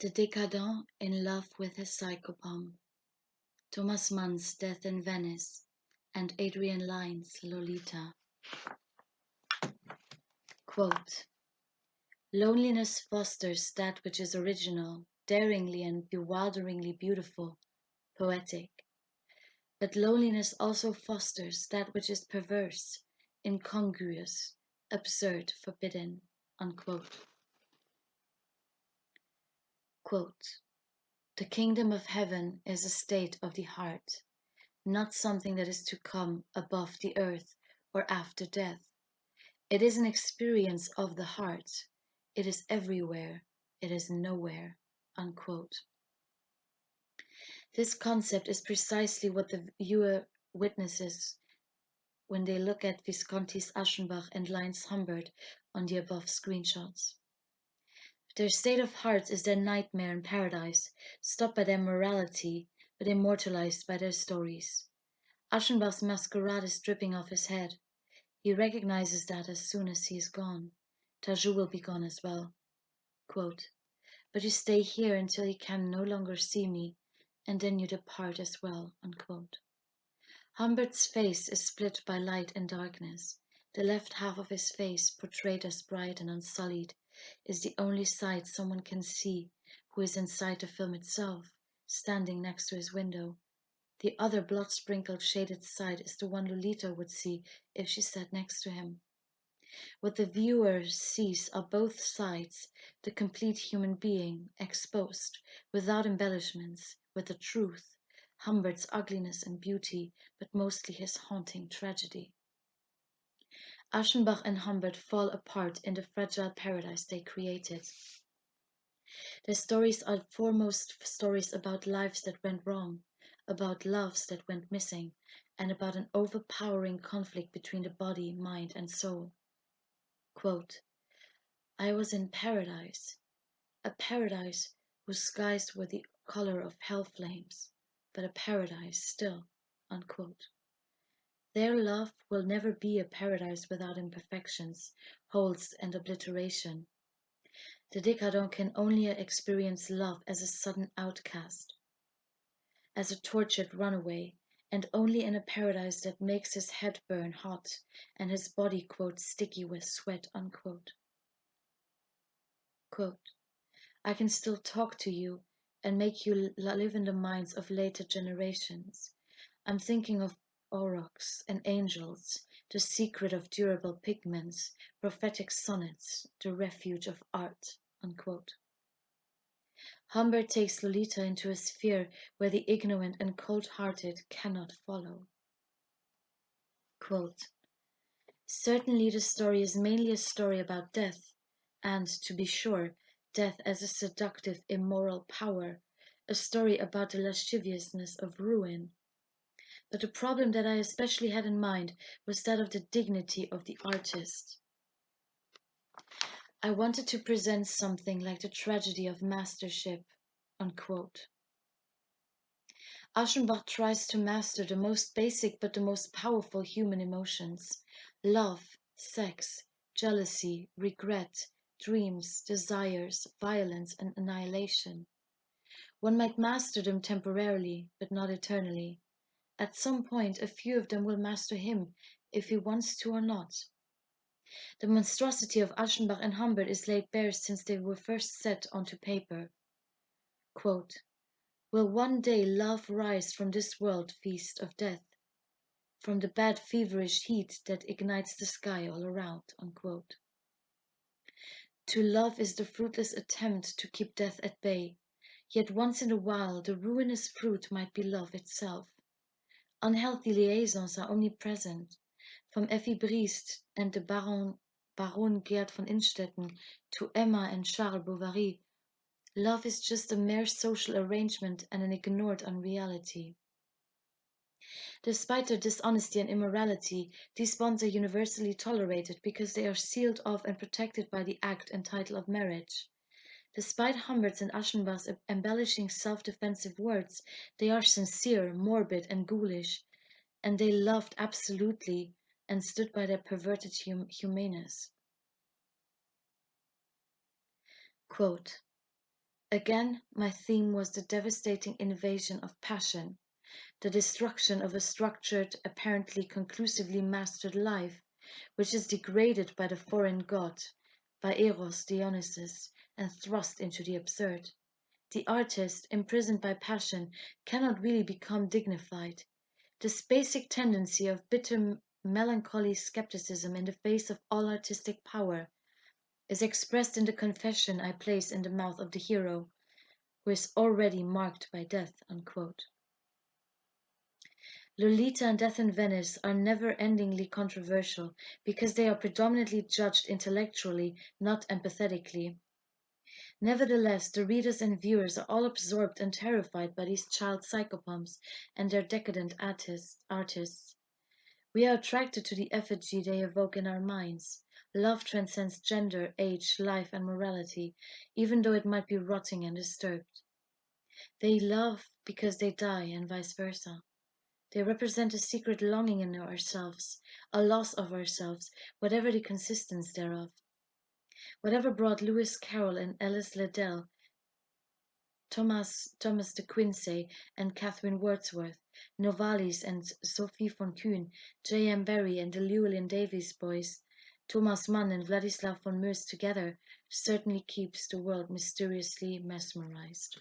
The Decadent in love with his Psychopomp, Thomas Mann's Death in Venice, and Adrian Lyne's Lolita. Quote, loneliness fosters that which is original, daringly and bewilderingly beautiful, poetic. But loneliness also fosters that which is perverse, incongruous, absurd, forbidden. Unquote. Quote, the kingdom of heaven is a state of the heart, not something that is to come above the earth or after death. It is an experience of the heart. It is everywhere. It is nowhere. Unquote. This concept is precisely what the viewer witnesses when they look at Visconti's Aschenbach and Lyne's Humbert on the above screenshots. Their state of heart is their nightmare in paradise, stopped by their morality, but immortalized by their stories. Aschenbach's masquerade is dripping off his head. He recognizes that as soon as he is gone. Tajou will be gone as well. Quote, but you stay here until you can no longer see me, and then you depart as well. Unquote. Humbert's face is split by light and darkness. The left half of his face, portrayed as bright and unsullied, is the only side someone can see who is inside the film itself, standing next to his window. The other blood-sprinkled shaded side is the one Lolita would see if she sat next to him. What the viewer sees are both sides, the complete human being, exposed, without embellishments, with the truth, Humbert's ugliness and beauty, but mostly his haunting tragedy. Aschenbach and Humbert fall apart in the fragile paradise they created. Their stories are foremost stories about lives that went wrong, about loves that went missing, and about an overpowering conflict between the body, mind, and soul. Quote, I was in paradise, a paradise whose skies were the color of hell flames, but a paradise still. Unquote. Their love will never be a paradise without imperfections, holes, and obliteration. The Decadent can only experience love as a sudden outcast, as a tortured runaway, and only in a paradise that makes his head burn hot and his body, quote, sticky with sweat, unquote. Quote, I can still talk to you and make you live in the minds of later generations. I'm thinking of aurochs and angels, the secret of durable pigments, prophetic sonnets, the refuge of art. Unquote. Humbert takes Lolita into a sphere where the ignorant and cold-hearted cannot follow. Quote, certainly the story is mainly a story about death, and, to be sure, death as a seductive, immoral power, a story about the lasciviousness of ruin. But the problem that I especially had in mind was that of the dignity of the artist. I wanted to present something like the tragedy of mastership, unquote. Aschenbach tries to master the most basic but the most powerful human emotions: love, sex, jealousy, regret, dreams, desires, violence, and annihilation. One might master them temporarily, but not eternally. At some point, a few of them will master him, if he wants to or not. The monstrosity of Aschenbach and Humbert is laid bare since they were first set onto paper. Quote, will one day love rise from this world feast of death, from the bad feverish heat that ignites the sky all around? Unquote. To love is the fruitless attempt to keep death at bay, yet once in a while the ruinous fruit might be love itself. Unhealthy liaisons are omnipresent, from Effie Briest and the Baron Gerd von Innstetten to Emma and Charles Bovary. Love is just a mere social arrangement and an ignored unreality. Despite their dishonesty and immorality, these bonds are universally tolerated because they are sealed off and protected by the act and title of marriage. Despite Humbert's and Aschenbach's embellishing self-defensive words, they are sincere, morbid, and ghoulish, and they loved absolutely and stood by their perverted humaneness. Quote, Again, my theme was the devastating invasion of passion, the destruction of a structured, apparently conclusively mastered life, which is degraded by the foreign god, by Eros Dionysus, and thrust into the absurd. The artist, imprisoned by passion, cannot really become dignified. This basic tendency of bitter melancholy skepticism in the face of all artistic power is expressed in the confession I place in the mouth of the hero, who is already marked by death. Unquote. Lolita and Death in Venice are never-endingly controversial because they are predominantly judged intellectually, not empathetically. Nevertheless, the readers and viewers are all absorbed and terrified by these child psychopomps and their decadent artists. We are attracted to the effigy they evoke in our minds. Love transcends gender, age, life, and morality, even though it might be rotting and disturbed. They love because they die, and vice versa. They represent a secret longing in ourselves, a loss of ourselves, whatever the consistence thereof. Whatever brought Lewis Carroll and Alice Liddell, Thomas de Quincey and Catherine Wordsworth, Novalis and Sophie von Kuhn, J. M. Barrie and the Llewellyn Davies boys, Thomas Mann and Vladislav von Meuse together, certainly keeps the world mysteriously mesmerized.